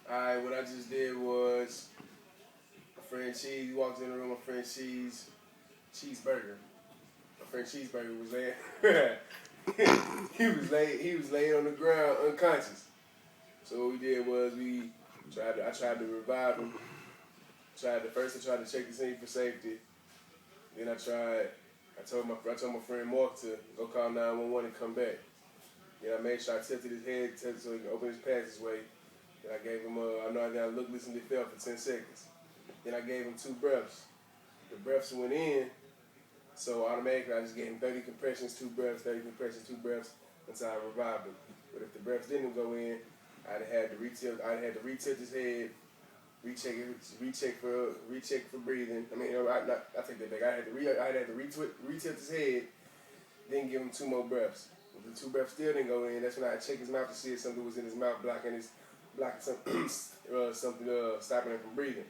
Alright, what I just did was my friend Cheese, he walked in the room, my friend Cheeseburger. My friend Cheeseburger was laying he was laying on the ground unconscious. So what we did was I tried to revive him. First I tried to check the scene for safety. Then I told my friend Mark to go call 911 and come back. Then I made sure I tilted his head so he could open his passageway. Then I gave him I looked, listened, and felt for 10 seconds. Then I gave him 2 breaths. The breaths went in, so automatically I just gave him 30 compressions, 2 breaths, 30 compressions, 2 breaths until I revived him. But if the breaths didn't go in, I'd have had to retilt his head, recheck for breathing. I mean, I take that back. I had to retilt his head, then give him 2 more breaths. If the 2 breaths still didn't go in, that's when I check his mouth to see if something was in his mouth blocking something, stopping him from breathing.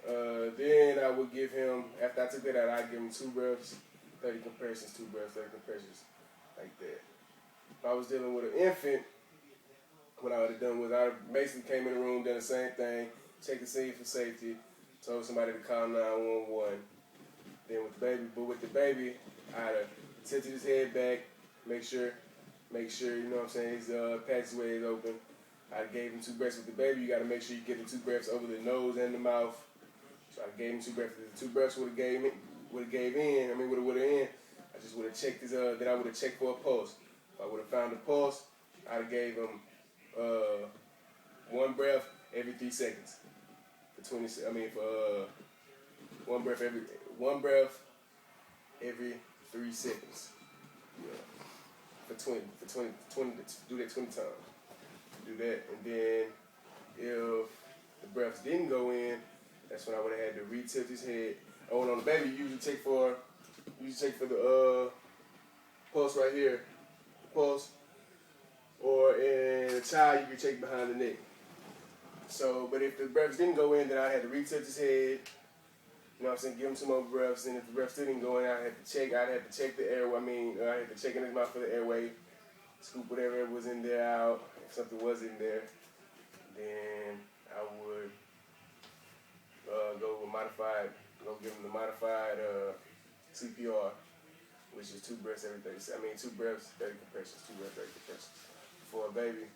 Then I would give him, after I took that out, I'd give him 2 breaths, 30 compressions, 2 breaths, 30 compressions, like that. If I was dealing with an infant, what I would have done was I basically came in the room, done the same thing, checked the scene for safety, told somebody to call 911. Then with the baby, I'd have tilted his head back, make sure, you know what I'm saying, his passageway is open. I gave him 2 breaths with the baby. You got to make sure you get the 2 breaths over the nose and the mouth. So I gave him 2 breaths. If the 2 breaths would have gave in, I just would have checked then I would have checked for a pulse. If I would have found a pulse, I'd have gave him 1 breath every 3 seconds. One breath every 3 seconds. Yeah. For 20, do that 20 times. Do that, and then if the breaths didn't go in, that's when I would have had to retilt his head. Oh, and on the baby, you usually check for the pulse right here, pulse, or in a child you can check behind the neck. So, but if the breaths didn't go in, then I had to retilt his head. You know what I'm saying? Give him some more breaths, and if the breaths still didn't go in, I'd have to check the airway. I had to check in his mouth for the airway, scoop whatever was in there out. If something was in there, then I would give him the modified CPR, which is 2 breaths every 30. 2 breaths, 30 compressions. 2 breaths, 30 compressions. For a baby,